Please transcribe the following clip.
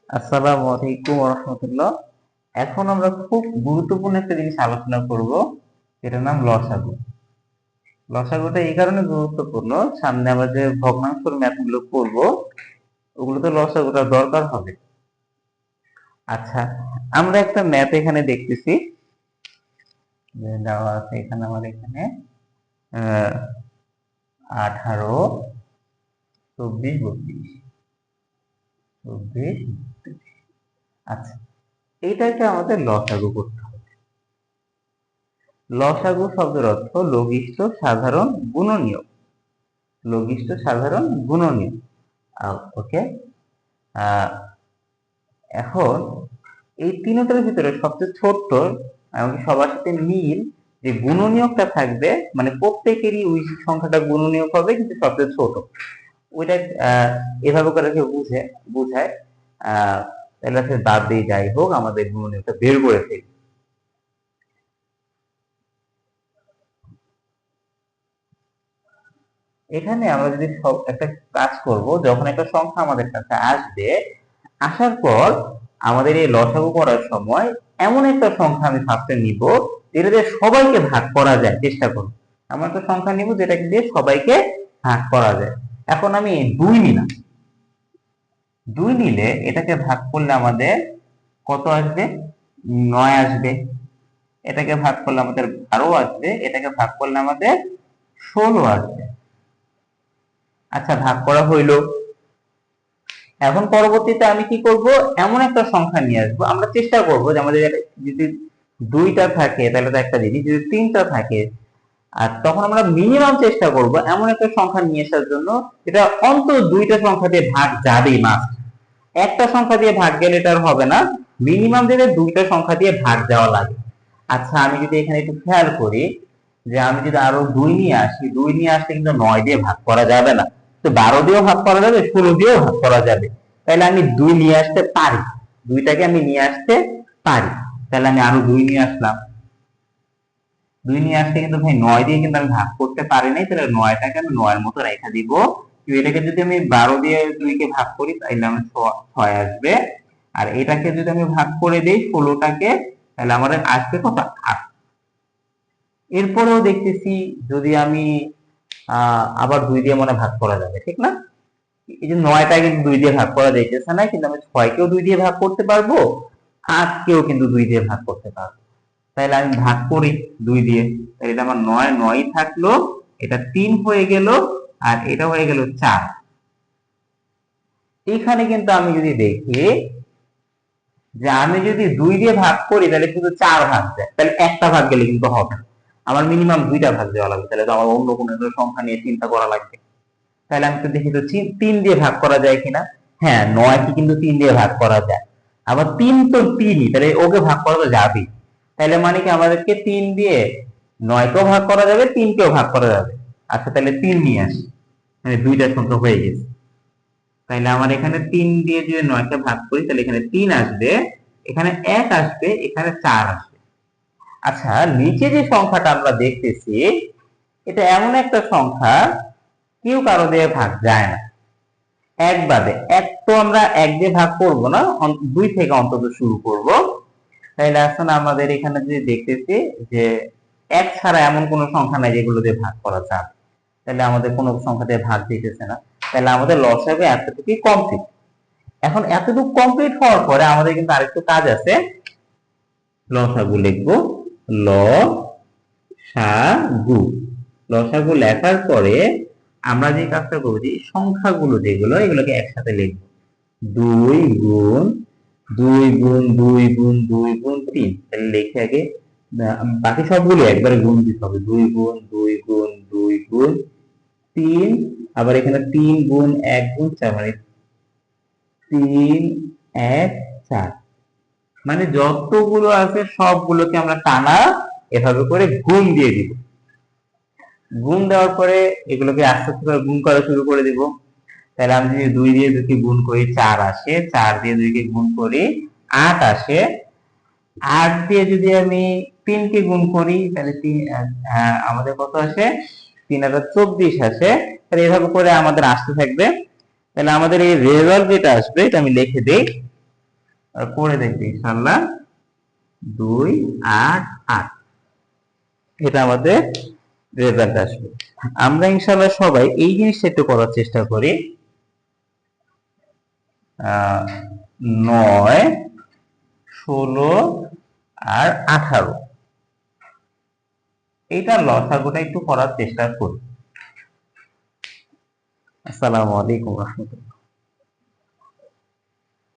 আসসালামু আলাইকুম ওয়া রাহমাতুল্লাহ। এখন আমরা খুব গুরুত্বপূর্ণ একটা জিনিস আলোচনা করব, এটার নাম লসাগু। লসাগুটা এই কারণে গুরুত্বপূর্ণ, সামনে আমরা যে ভগ্নাংশের ম্যাথগুলো করব ওগুলোতে লসাগুটা দরকার হবে। আচ্ছা, আমরা একটা ম্যাথ এখানে দেখতেছি যে দেওয়া আছে এখানে আমার এখানে 18, 24, 32, 24। আচ্ছা, এইটাকে আমাদের লসাগু করতে হবে। লসাগু শব্দের অর্থ লঘিষ্ঠ সাধারণ গুণনীয়। লঘিষ্ঠ সাধারণ গুণনীয়। ওকে। এখন এই তিনটার ভিতরে সবচেয়ে ছোট্ট এমনকি সবার সাথে মিল যে গুণনীয়কটা থাকবে, মানে প্রত্যেকেরই ওই সংখ্যাটা গুণনীয়ক হবে, কিন্তু সবচেয়ে ছোট ওইটা এভাবে করে বুঝায়। তাহলে সে বাদ দিয়ে যাই হোক, আমাদের গুণনীয়কটা বের করে ফেলি। এখানে আমরা যদি সব একটা কাজ করব, যখন একটা সংখ্যা আমাদের কাছে আসবে, আসার পর আমাদের এই লসাগু করার সময় এমন একটা সংখ্যা আমি ফার্স্টে নিব যেটা দিয়ে সবাইকে ভাগ করা যায়, চেষ্টা করব। এমন একটা সংখ্যা নিব যেটাকে দিয়ে সবাইকে ভাগ করা যায়। এখন আমি 2 নিলাম। 2 নিলে এটাকে ভাগ করলে আমাদের কত আসবে? 9 আসবে। এটাকে ভাগ করলে আমাদের 12 আসবে। এটাকে ভাগ করলে আমাদের 16 আসবে। আচ্ছা, ভাগ করা হইলো। এখন পরবর্তীতে আমি কি করব? এমন একটা সংখ্যা নিয়ে আসবো। আমরা চেষ্টা করব যে আমাদের যদি 2টা থাকে তাহলে তো একটা জিনিস, যদি 3টা থাকে, আর তখন আমরা মিনিমাম চেষ্টা করব এমন একটা সংখ্যা নিয়ে আসার জন্য এটা অন্তত 2টা সংখ্যা দিয়ে ভাগ যাবেই, মাস্ট। একটা সংখ্যা দিয়ে ভাগ গেলে এটা আর হবে না, মিনিমাম দিলে 2টা সংখ্যা দিয়ে ভাগ যাওয়া লাগে। আচ্ছা, আমি যদি এখানে একটু খেয়াল করি যে আমি যদি আরো 2 নিয়ে আসি, 2 নিয়ে আসলে কিন্তু 9 দিয়ে ভাগ করা যাবে না, তো 12 দিয়েও ভাগ করা যাবে, 16 দিয়েও ভাগ করা যাবে। তাহলে আমি 2 নিয়ে আসতে পারি, 2টাকে আমি নিয়ে আসতে পারি। তাহলে আমি আরো 2 নিয়ে আসলাম। 2 নিয়ে আসতে কিন্তু ভাই 9 দিয়ে কিন্তু আমি ভাগ করতে পারি নাই, তাহলে 9টাকে আমি 9 এর মতো রেখে দিব। এটাকে যদি আমি 12 দিয়ে 2 কে ভাগ করি তাহলে আমার 6 আসবে। আর এটাকে যদি আমি ভাগ করে দেই 16টাকে, তাহলে আমাদের আসবে কত? 8। এরপরেও দেখতেছি যদি আমি আবার 2 দিয়ে মনে ভাগ করা যাবে, ঠিক না? এই যে 9টা কিন্তু 2 দিয়ে ভাগ করা যাইতেছে না, কিন্তু আমি 6কেও 2 দিয়ে ভাগ করতে পারবো, 8কেও কিন্তু 2 দিয়ে ভাগ করতে পারবো। তাহলে আমি ভাগ করি 2 দিয়ে, তাহলে এটা আমার 9 9 থাকলো, এটা 3 হয়ে গেল, আর এটা হয়ে গেল 4। এখানে কিন্তু আমি যদি দেখি যে আমি যদি 2 দিয়ে ভাগ করি তাহলে শুধু 4 ভাগ যায়, তাহলে একটা ভাগ গেলে কিন্তু হবে না, আমার মিনিমাম 2টা ভাগ দেওয়া লাগবে। তাহলে তো আমার অন্য কোনো সংখ্যা নিয়ে চিন্তা করা লাগবে। তাহলে আমি তো দেখি তো 3 দিয়ে ভাগ করা যায় কিনা। হ্যাঁ, 9 কি কিন্তু 3 দিয়ে ভাগ করা যায়। আবার 3 তো 3ই, তাহলে ওকে ভাগ করা তো যাবেই। তাহলে মানে কি আমাদেরকে 3 দিয়ে 9কেও ভাগ করা যাবে, 3কেও ভাগ করা যাবে। আচ্ছা, তাহলে 3 নিয়ে আসি, মানে 2টা সংখ্যা হয়ে গেছে। তাহলে আমার এখানে 3 দিয়ে যদি 9কে ভাগ করি তাহলে এখানে 3 আসবে, এখানে 1 আসবে, এখানে 4 আসবে। আচ্ছা, নিচে যে সংখ্যাটা আমরা দেখতেছি এটা এমন একটা সংখ্যা কেউ কারো দিয়ে ভাগ যায় না। এক বাদে, এক তো আমরা 1 দিয়ে ভাগ করব না, 2 থেকে অন্তত শুরু করব। তাইলে আসলে আমাদের এখানে যে দেখতেছি যে 1 ছাড়া এমন কোন সংখ্যা নাই যেগুলো দিয়ে ভাগ করা যাবে। তাহলে আমাদের কোনো সংখ্যা দিয়ে ভাগ দিতেছে না, তাহলে আমাদের লসাগু এতটুকুই কমপ্লিট। এখন এতটুকু কমপ্লিট হওয়ার পরে আমাদের কিন্তু আরেকটু কাজ আছে। লসাগু লিখবো, ল সা গু। লসাগু লেখার পরে আমরা যে কাজটা করবো, যে সংখ্যাগুলো যেগুলো এগুলোকে একসাথে লিখবো। 2 গুণ 2 গুণ 2 গুণ 2 গুণ 3, তাহলে লিখে আগে বাকি সবগুলো একবারে গুণ দিতে হবে। 2 গুণ 2 গুণ 2 গুণ 3, আবার এখানে 3 গুণ 1 গুণ 4, মানে 3 1 4, মানে যতগুলো আছে সবগুলোকে আমরা টানা এভাবে করে গুণ দিয়ে দিব। গুণ দেওয়ার পরে এগুলোকে আস্তে আস্তে করে গুণ করা শুরু করে দিব। তাহলে আমি যদি 2 দিয়ে 2কে গুণ করি 4 আসে, 4 দিয়ে 2কে গুণ করি 8 আসে, 8 দিয়ে যদি আমি 3কে গুণ করি তাহলে আমাদের কত আসে? 3 আর 24 আসে। তাহলে এভাবে করে আমাদের আসতে থাকবে। তাহলে আমাদের এই রেজাল্ট যেটা আসবে এটা আমি লিখে দেই। আর করে দেখবে ইনশাআল্লাহ 2 8 8 এটা আমাদের রেজাল্ট আসবে। আমরা ইনশাআল্লাহ সবাই এই জিনিসটা একটু করার চেষ্টা করি। 9 16 আর 18 এইটার লসাগুটা একটু করার চেষ্টা করি। আসসালামু আলাইকুম ওয়া রাহমাতুল্লাহ।